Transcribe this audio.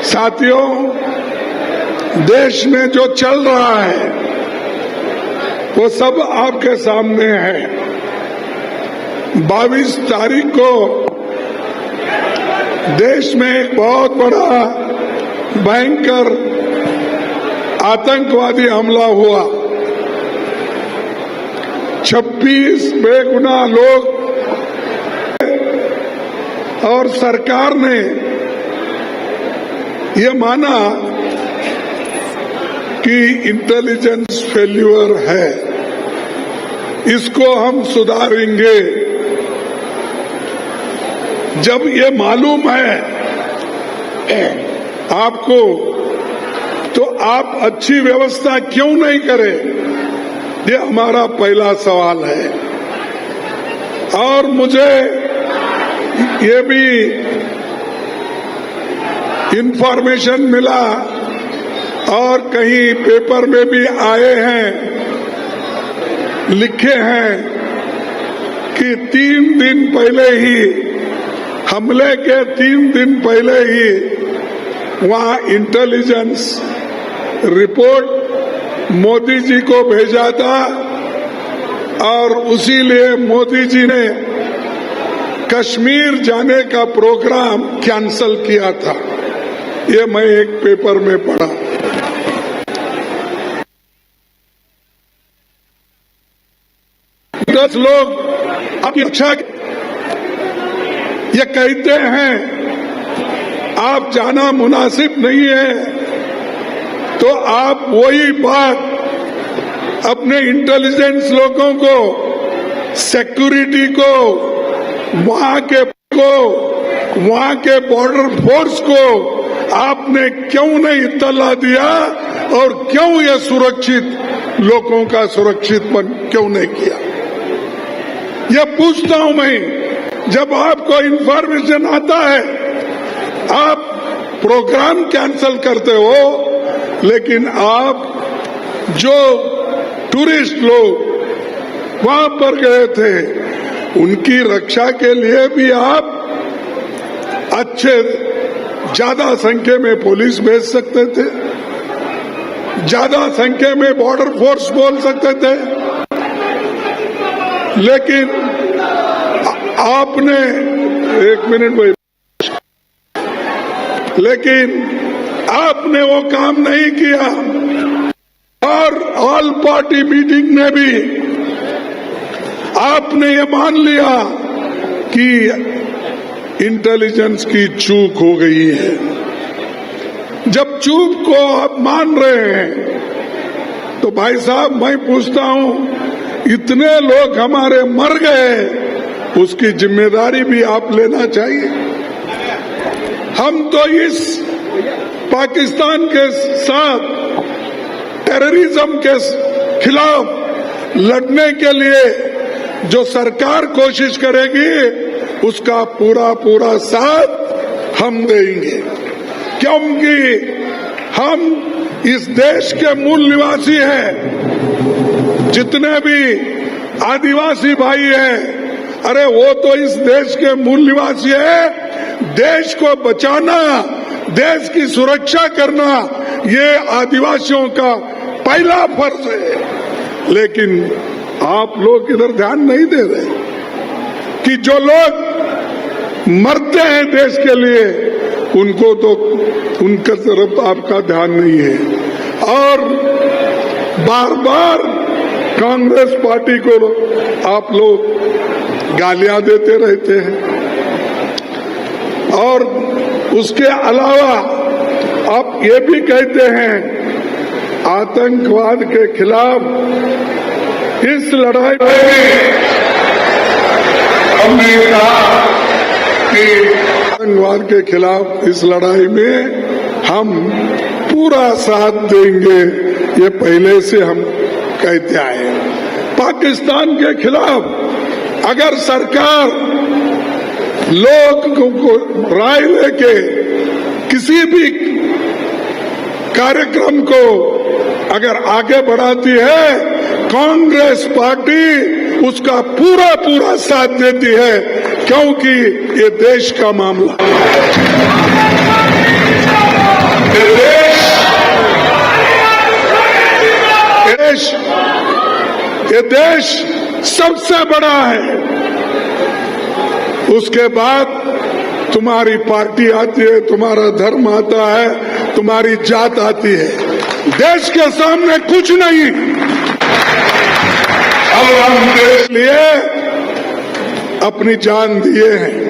साथियों, देश में जो चल रहा है वो सब आपके सामने है। 22 तारीख को देश में एक बहुत बड़ा भयंकर आतंकवादी हमला हुआ। 26 बेगुनाह लोग और सरकार ने ये माना कि इंटेलिजेंस फेल्यूर है, इसको हम सुधारेंगे। जब ये मालूम है आपको, तो आप अच्छी व्यवस्था क्यों नहीं करें? ये हमारा पहला सवाल है। और मुझे ये भी इंफॉर्मेशन मिला और कहीं पेपर में भी आए हैं, लिखे हैं कि 3 दिन पहले ही, हमले के 3 दिन पहले ही वहां इंटेलिजेंस रिपोर्ट मोदी जी को भेजा था और उसीलिए मोदी जी ने कश्मीर जाने का प्रोग्राम कैंसल किया था। ये मैं एक पेपर में पढ़ा। दस लोग आपकी रक्षा ये कहते हैं आप जाना मुनासिब नहीं है, तो आप वही बात अपने इंटेलिजेंस लोगों को, सिक्योरिटी को, वहां के बॉर्डर फोर्स को आपने क्यों नहीं इत्तला दिया और क्यों ये सुरक्षित लोगों का सुरक्षितपन क्यों नहीं किया? ये पूछता हूं मैं। जब आपको इंफॉर्मेशन आता है, आप प्रोग्राम कैंसल करते हो, लेकिन आप जो टूरिस्ट लोग वहां पर गए थे, उनकी रक्षा के लिए भी आप अच्छे ज्यादा संख्या में पुलिस भेज सकते थे, ज्यादा संख्या में बॉर्डर फोर्स बोल सकते थे, लेकिन आपने एक मिनट भाई, लेकिन आपने वो काम नहीं किया। और ऑल पार्टी मीटिंग में भी आपने ये मान लिया कि इंटेलिजेंस की चूक हो गई है। जब चूक को आप मान रहे हैं, तो भाई साहब मैं पूछता हूं, इतने लोग हमारे मर गए, उसकी जिम्मेदारी भी आप लेना चाहिए। हम तो इस पाकिस्तान के साथ टेररिज्म के खिलाफ लड़ने के लिए जो सरकार कोशिश करेगी, उसका पूरा साथ हम देंगे, क्योंकि हम इस देश के मूल निवासी हैं। जितने भी आदिवासी भाई हैं, अरे वो तो इस देश के मूल निवासी है। देश को बचाना, देश की सुरक्षा करना, ये आदिवासियों का पहला फर्ज है। लेकिन आप लोग इधर ध्यान नहीं दे रहे कि जो लोग मरते हैं देश के लिए, उनको तो उनके तरफ आपका ध्यान नहीं है। और बार बार कांग्रेस पार्टी को आप लोग गालियां देते रहते हैं, और उसके अलावा आप ये भी कहते हैं आतंकवाद के खिलाफ इस लड़ाई में हमने कहा कि आतंकवाद के खिलाफ इस लड़ाई में हम पूरा साथ देंगे। ये पहले से हम कहते आए हैं। पाकिस्तान के खिलाफ अगर सरकार लोगों को राय लेके किसी भी कार्यक्रम को अगर आगे बढ़ाती है, कांग्रेस पार्टी उसका पूरा साथ देती है, क्योंकि ये देश का मामला है। ये देश सबसे बड़ा है, उसके बाद तुम्हारी पार्टी आती है, तुम्हारा धर्म आता है, तुम्हारी जात आती है। देश के सामने कुछ नहीं। अब हम देश लिए अपनी जान दिए हैं।